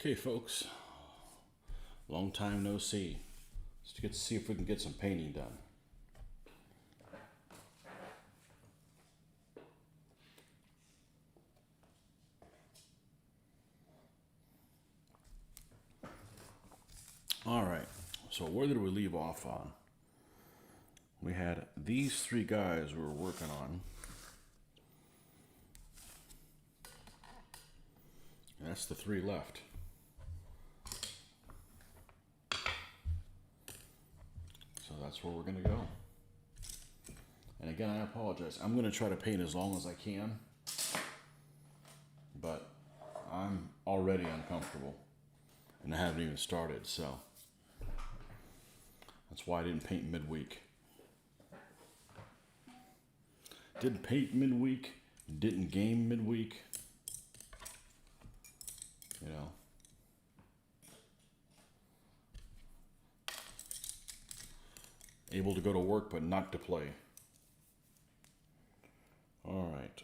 Okay, folks, long time no see. Let's get to see if we can get some painting done. All right, so where did we leave off on? We had these three guys we were working on. And that's the three left. So that's where we're gonna go. And again, I apologize. I'm gonna try to paint as long as I can, but I'm already uncomfortable and I haven't even started, so that's why I didn't paint midweek. Didn't paint midweek, didn't game midweek. You know. Able to go to work, but not to play. All right.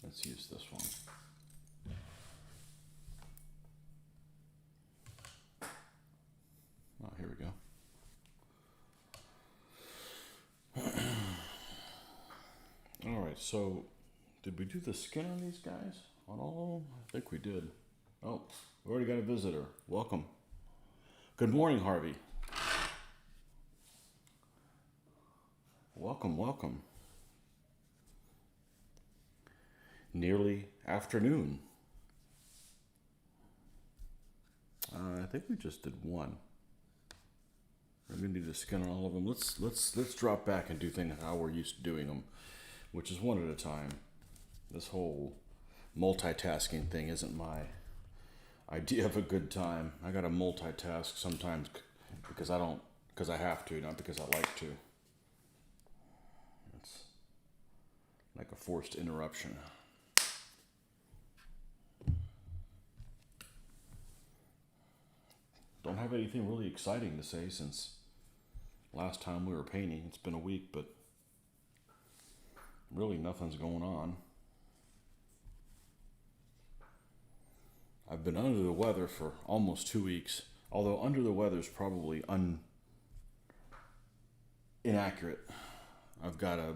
Let's use this one. Oh, here we go. All right, so did we do the skin on these guys? On all of them? I think we did. Oh, we already got a visitor. Welcome. Good morning, Harvey. Welcome, welcome. Nearly afternoon. I think we just did one. We're gonna do the skin on all of them. Let's drop back and do things how we're used to doing them, which is one at a time. This whole multitasking thing isn't my idea of a good time. I gotta multitask sometimes because I have to, not because I like to. It's like a forced interruption. Don't have anything really exciting to say since last time we were painting. It's been a week, but really nothing's going on. I've been under the weather for almost 2 weeks, although under the weather is probably inaccurate. I've got a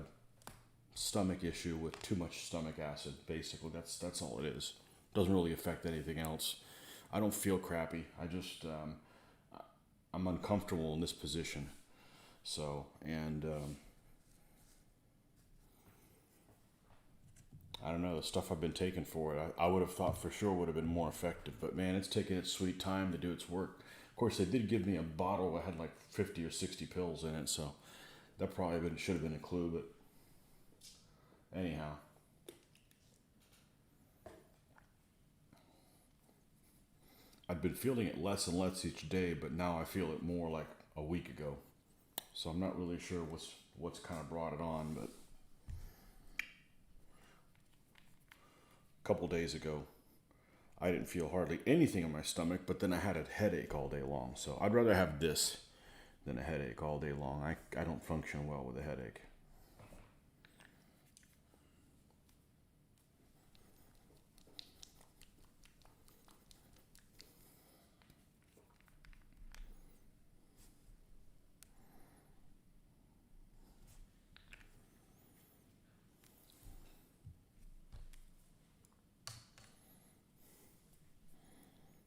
stomach issue with too much stomach acid, basically. That's all it is. Doesn't really affect anything else. I don't feel crappy. I just, I'm uncomfortable in this position. So, and I don't know, the stuff I've been taking for it, I would have thought for sure would have been more effective, but man, it's taking its sweet time to do its work. Of course, they did give me a bottle that had like 50 or 60 pills in it, so that probably should have been a clue, but anyhow. I've been feeling it less and less each day, but now I feel it more like a week ago. So I'm not really sure what's kind of brought it on, but a couple days ago, I didn't feel hardly anything in my stomach, but then I had a headache all day long. So I'd rather have this than a headache all day long. I don't function well with a headache.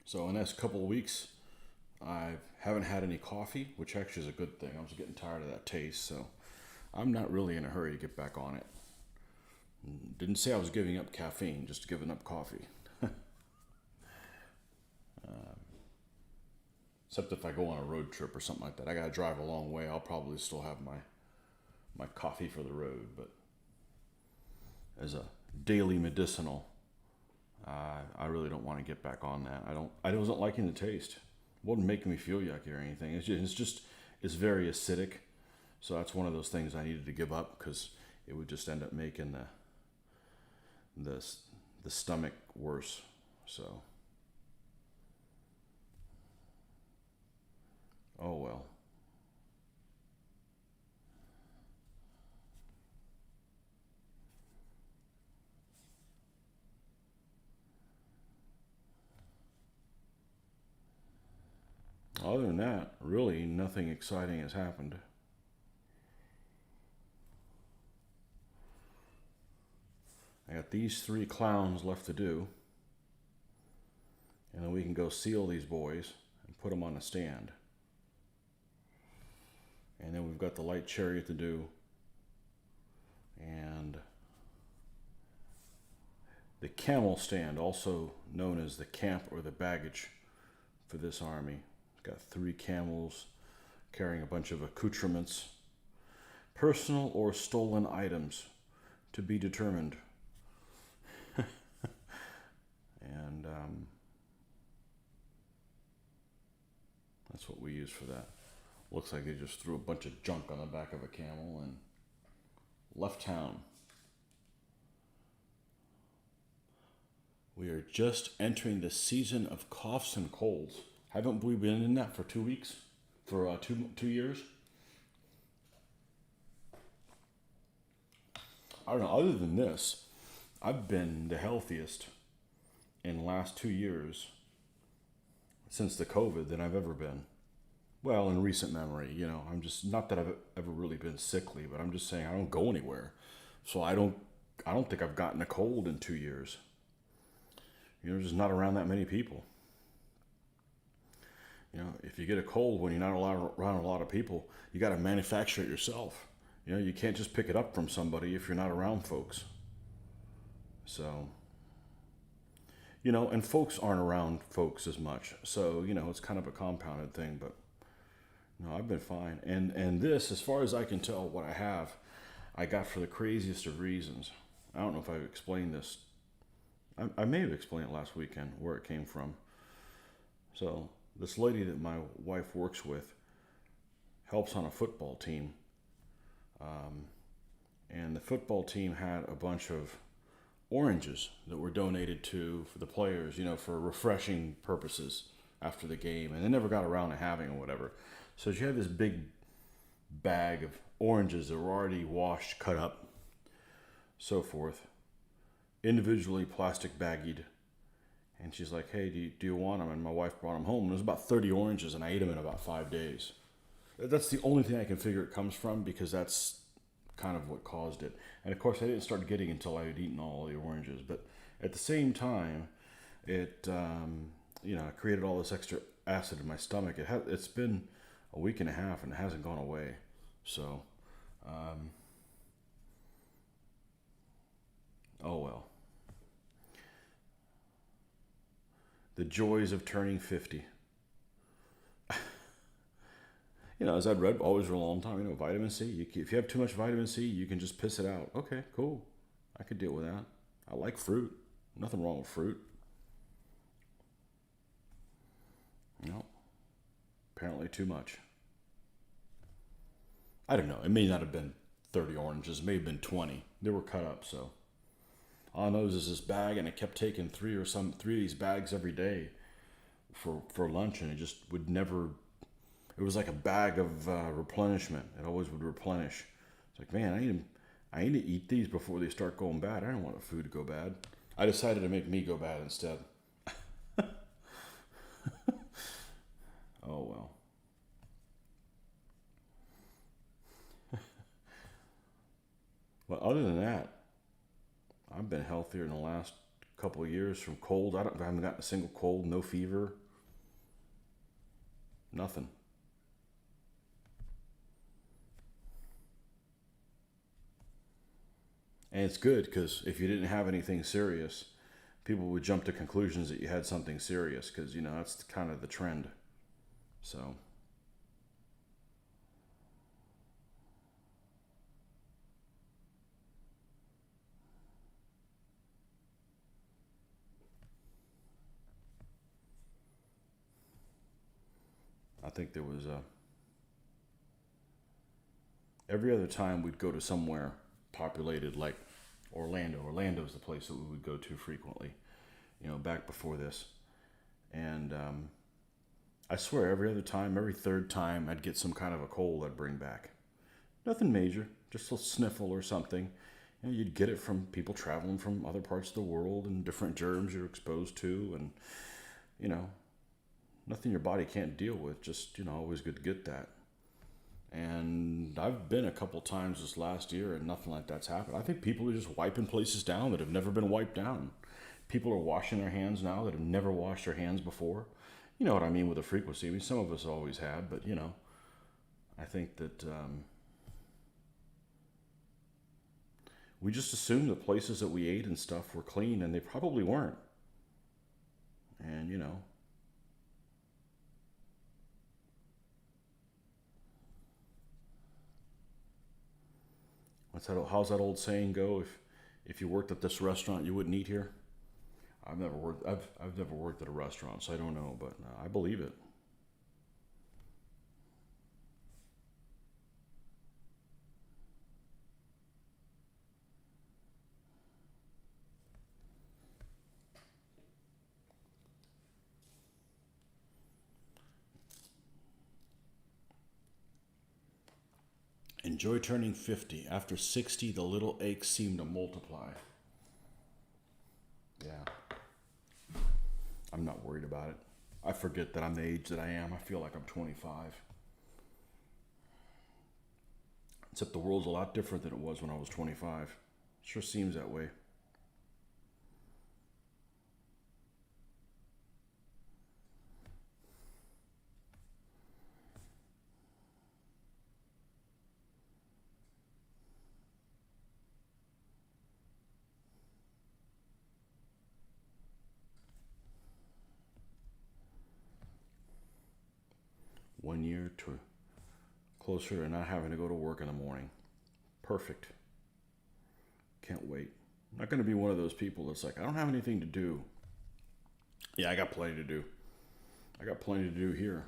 So in the next couple of weeks, I haven't had any coffee, which actually is a good thing. I was getting tired of that taste, so I'm not really in a hurry to get back on it. Didn't say I was giving up caffeine, just giving up coffee. Except if I go on a road trip or something like that. I gotta drive a long way. I'll probably still have my coffee for the road, but as a daily medicinal, I really don't want to get back on that. I wasn't liking the taste. It wasn't making me feel yucky or anything. It's very acidic. So that's one of those things I needed to give up because it would just end up making the stomach worse. So, oh well. other than that, really nothing exciting has happened. I got these 3 clowns left to do. And then we can go seal these boys and put them on a stand. And then we've got the light chariot to do. And the camel stand, also known as the camp or the baggage for this army. It's got 3 camels carrying a bunch of accoutrements, personal or stolen items to be determined. And that's what we use for that. Looks like they just threw a bunch of junk on the back of a camel and left town. We are just entering the season of coughs and colds. Haven't we been in that for 2 weeks? For 2 years? I don't know. Other than this, I've been the healthiest in the last 2 years since the COVID than I've ever been. Well, in recent memory, I'm just, not that I've ever really been sickly, but I'm just saying I don't go anywhere. So I don't think I've gotten a cold in 2 years. Just not around that many people. If you get a cold when you're not around a lot of people, you got to manufacture it yourself. You can't just pick it up from somebody if you're not around folks. So, and folks aren't around folks as much. So, it's kind of a compounded thing, but no, I've been fine. And this, as far as I can tell, what I got for the craziest of reasons. I don't know if I've explained this. I may have explained it last weekend, where it came from. So, this lady that my wife works with helps on a football team. And the football team had a bunch of oranges that were donated for the players, for refreshing purposes after the game. And they never got around to having or whatever. So she had this big bag of oranges that were already washed, cut up, so forth, individually plastic baggied. And she's like, hey, do you want them? And my wife brought them home. And it was about 30 oranges, and I ate them in about 5 days. That's the only thing I can figure it comes from, because that's kind of what caused it. And of course, I didn't start getting until I had eaten all the oranges. But at the same time, it created all this extra acid in my stomach. It's been a week and a half, and it hasn't gone away. So, oh well. The joys of turning 50. As I'd read always for a long time, vitamin C. If you have too much vitamin C, you can just piss it out. Okay, cool. I could deal with that. I like fruit. Nothing wrong with fruit. No. Apparently too much. I don't know. It may not have been 30 oranges. It may have been 20. They were cut up, so. All I know is this bag, and I kept taking 3 of these bags every day for lunch, and it just would never. It was like a bag of replenishment. It always would replenish. It's like, man, I need to eat these before they start going bad. I don't want the food to go bad. I decided to make me go bad instead. Oh well. But other than that, I've been healthier in the last couple of years from cold. I haven't gotten a single cold, no fever, nothing. And it's good, because if you didn't have anything serious, people would jump to conclusions that you had something serious, because, that's kind of the trend. So. I think there was every other time we'd go to somewhere populated, like Orlando. Orlando's the place that we would go to frequently, back before this. And I swear every other time, every third time, I'd get some kind of a cold I'd bring back. Nothing major, just a sniffle or something. You'd get it from people traveling from other parts of the world and different germs you're exposed to, and, nothing your body can't deal with. Just, always good to get that. And I've been a couple times this last year and nothing like that's happened. I think people are just wiping places down that have never been wiped down. People are washing their hands now that have never washed their hands before. You know what I mean with the frequency. I mean, some of us always had, but I think that we just assumed the places that we ate and stuff were clean, and they probably weren't. And how's that old saying go? If you worked at this restaurant, you wouldn't eat here. I've never worked at a restaurant, so I don't know, but I believe it. Enjoy turning 50. After 60, the little aches seem to multiply. Yeah. I'm not worried about it. I forget that I'm the age that I am. I feel like I'm 25. Except the world's a lot different than it was when I was 25. Sure seems that way. One year to closer to not having to go to work in the morning. Perfect. Can't wait. I'm not going to be one of those people that's like, I don't have anything to do. Yeah, I got plenty to do. I got plenty to do here.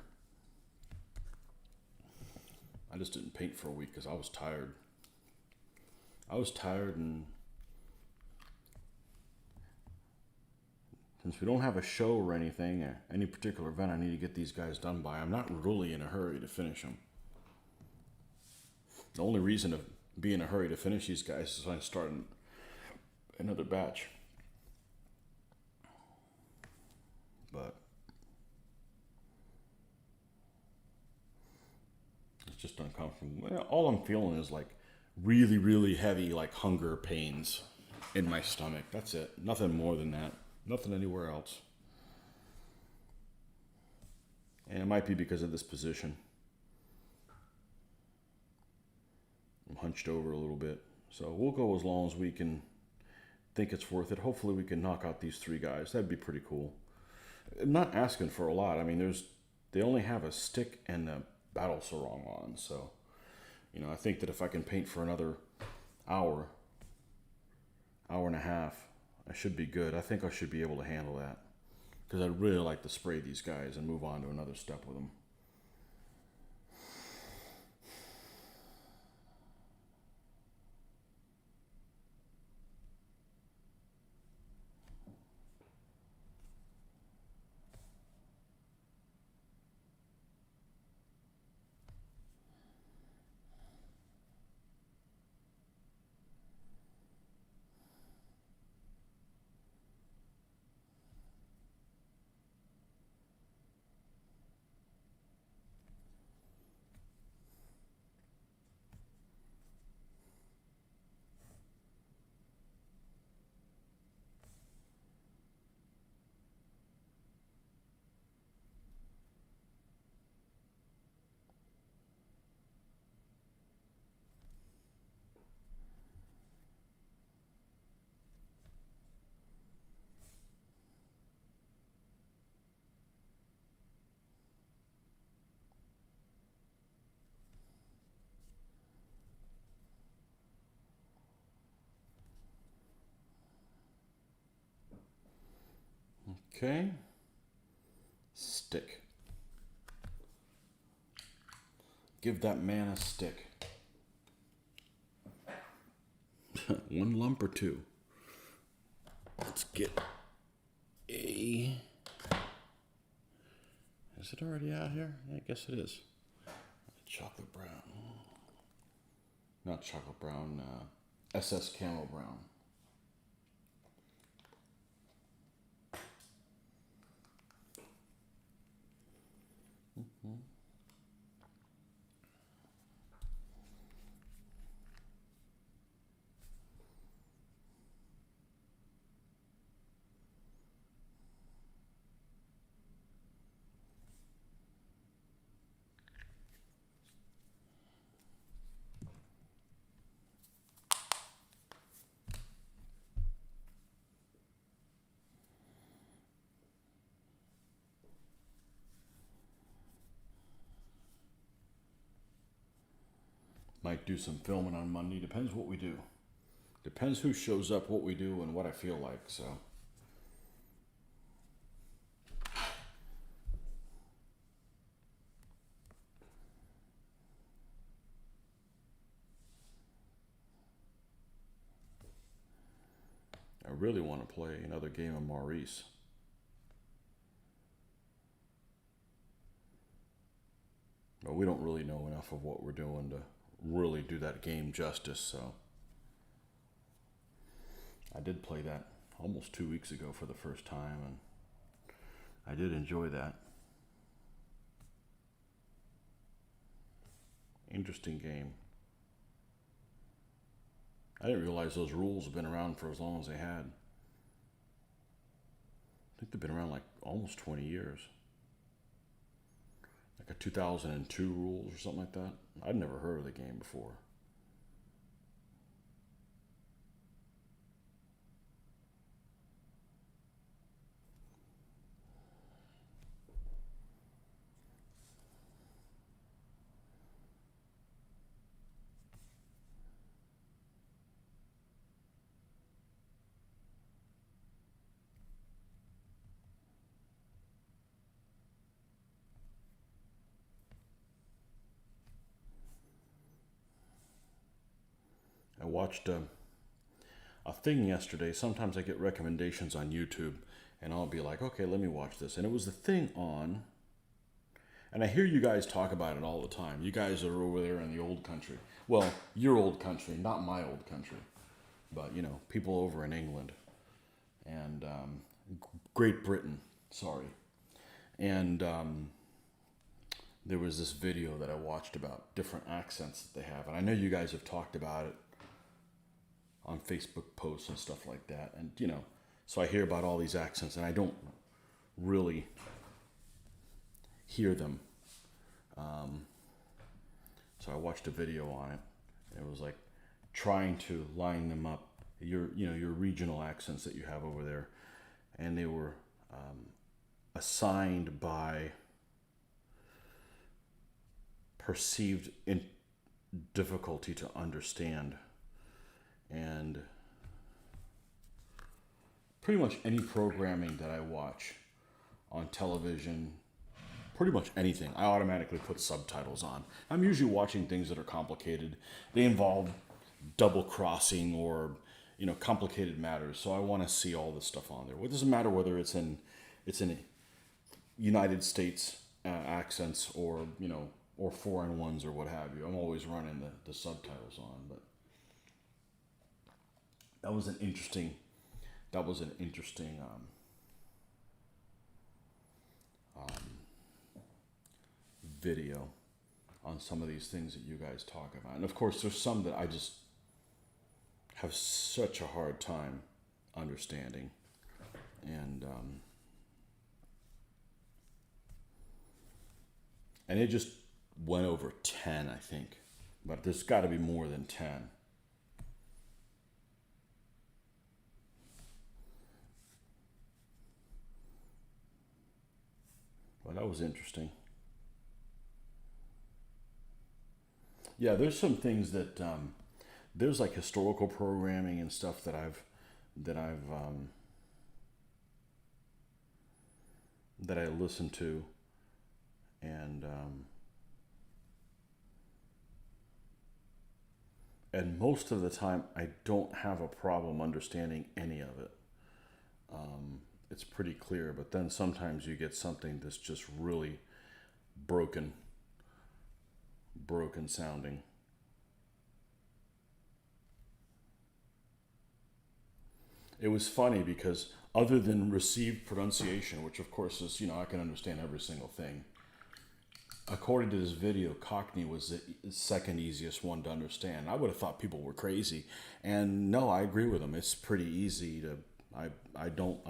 I just didn't paint for a week because I was tired. And since we don't have a show or anything, or any particular event I need to get these guys done by, I'm not really in a hurry to finish them. The only reason to be in a hurry to finish these guys is when I start another batch. But it's just uncomfortable. All I'm feeling is like really, really heavy, like hunger pains in my stomach. That's it. Nothing more than that. Nothing anywhere else. And it might be because of this position. I'm hunched over a little bit. So we'll go as long as we can think it's worth it. Hopefully we can knock out these 3 guys. That'd be pretty cool. I'm not asking for a lot. I mean, they only have a stick and a battle sarong on. So, I think that if I can paint for another hour and a half, I should be good. I think I should be able to handle that. Because I'd really like to spray these guys and move on to another step with them. Okay. Stick. Give that man a stick. 1 lump or 2. Let's get a... Is it already out here? Yeah, I guess it is. Chocolate brown. Not chocolate brown, SS Camel Brown. Might do some filming on Monday. Depends what we do. Depends who shows up, what we do, and what I feel like. So. I really want to play another game of Amorites. But we don't really know enough of what we're doing to really do that game justice, so. I did play that almost 2 weeks ago for the first time, and I did enjoy that. Interesting game. I didn't realize those rules have been around for as long as they had. I think they've been around like almost 20 years. Like a 2002 rules or something like that. I'd never heard of the game before. I watched a thing yesterday. Sometimes I get recommendations on YouTube, and I'll be like, okay, let me watch this. And it was the thing on, and I hear you guys talk about it all the time. You guys are over there in the old country. Well, your old country, not my old country. But, you know, people over in England and Great Britain, sorry. And there was this video that I watched about different accents that they have. And I know you guys have talked about it on Facebook posts and stuff like that. And, you know, so I hear about all these accents and I don't really hear them. So I watched a video on it. And it was like trying to line them up, your regional accents that you have over there. And they were assigned by perceived difficulty to understand. And pretty much any programming that I watch on television, pretty much anything, I automatically put subtitles on. I'm usually watching things that are complicated. They involve double crossing or, you know, complicated matters. So I want to see all this stuff on there. It doesn't matter whether it's in United States accents or, you know, or foreign ones or what have you. I'm always running the subtitles on. But that was an interesting video on some of these things that you guys talk about. And of course, there's some that I just have such a hard time understanding. And it just went over 10, I think. But there's got to be more than 10. Well, that was interesting. Yeah, there's some things that there's like historical programming and stuff that I listen to, and most of the time I don't have a problem understanding any of it. It's pretty clear, but then sometimes you get something that's just really broken sounding. It was funny because other than received pronunciation, which of course is, you know, I can understand every single thing. According to this video, Cockney was the second easiest one to understand. I would have thought people were crazy. And no, I agree with them. It's pretty easy to, I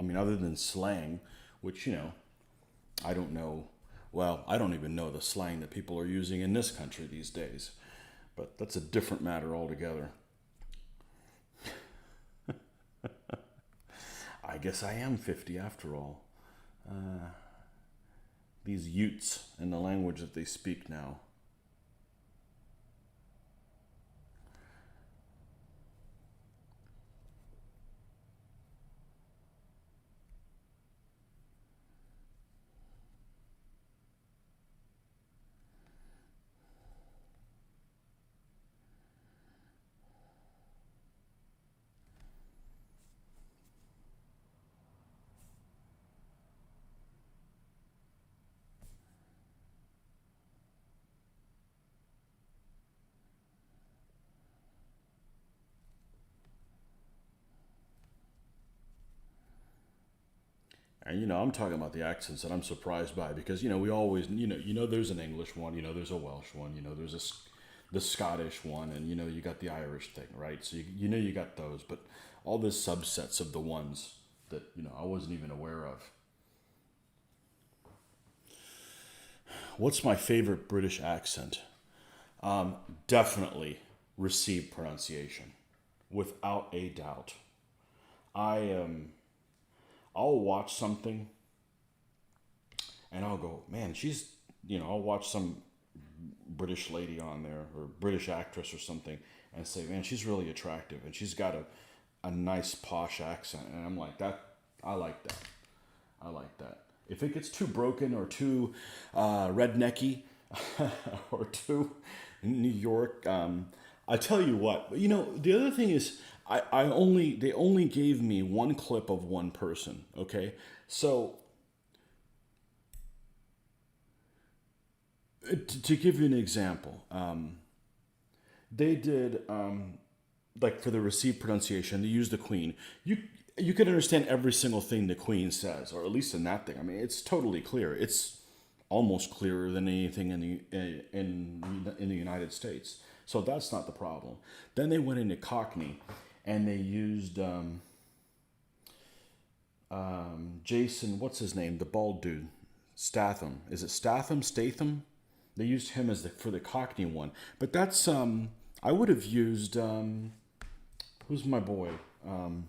mean, other than slang, which, you know, I don't know. Well, I don't even know the slang that people are using in this country these days. But that's a different matter altogether. I guess I am 50 after all. These Utes and the language that they speak now. And I'm talking about the accents that I'm surprised by because we always there's an English one, there's a Welsh one, there's the Scottish one, and you got the Irish thing, right? So you got those, but all the subsets of the ones that I wasn't even aware of. What's my favorite British accent? Definitely received pronunciation, without a doubt. I I'll watch something and I'll go, man, I'll watch some British lady on there or British actress or something and say, man, she's really attractive and she's got a nice posh accent. And I'm like, I like that. I like that. If it gets too broken or too rednecky or too New York, I tell you what. The other thing is, they only gave me one clip of one person. Okay, so to give you an example, they did like for the received pronunciation, they used the Queen. You can understand every single thing the Queen says, or at least in that thing. I mean, it's totally clear. It's almost clearer than anything in the United States. So that's not the problem. Then they went into Cockney, and they used Jason. What's his name? The bald dude, Statham. Is it Statham? Statham? They used him as for the Cockney one. But that's I would have used who's my boy? Oh man,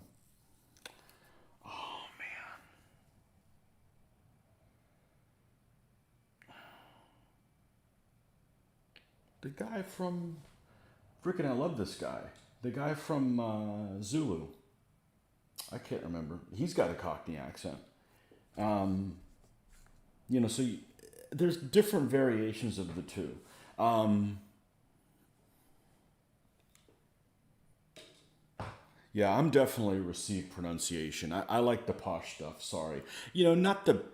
the guy from freaking I love this guy. The guy from Zulu. I can't remember. He's got a Cockney accent. Um, so there's different variations of the two. Um, yeah, I'm definitely received pronunciation. I like the posh stuff. Sorry, not the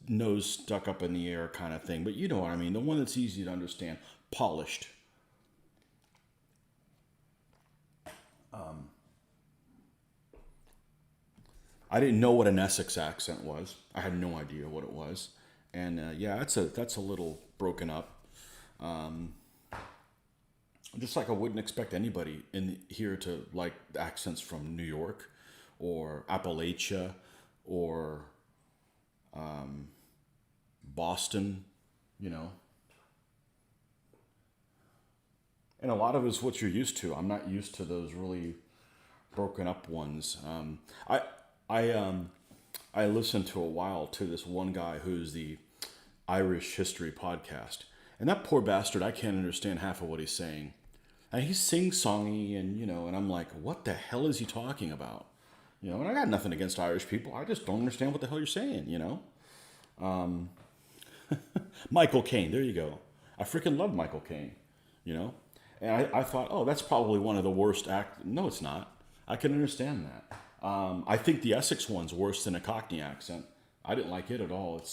nose stuck up in the air kind of thing, but you know what I mean. The one that's easy to understand, polished. I didn't know what an Essex accent was. I had no idea what it was, and yeah, that's a little broken up. Um, just like I wouldn't expect anybody in here to like accents from New York, or Appalachia, or Boston. You know, and a lot of it is what you're used to. I'm not used to those really broken up ones. I I I listened to a while to this one guy who's the Irish History podcast, and that poor bastard, I can't understand half of what he's saying. And he's sing-songy, and and I'm like, what the hell is he talking about? And I got nothing against Irish people. I just don't understand what the hell you're saying. Michael Caine, there you go. I freaking love Michael Caine. You know, and I thought, oh, that's probably one of the worst act. No, it's not. I can understand that. I think the Essex one's worse than a Cockney accent. I didn't like it at all.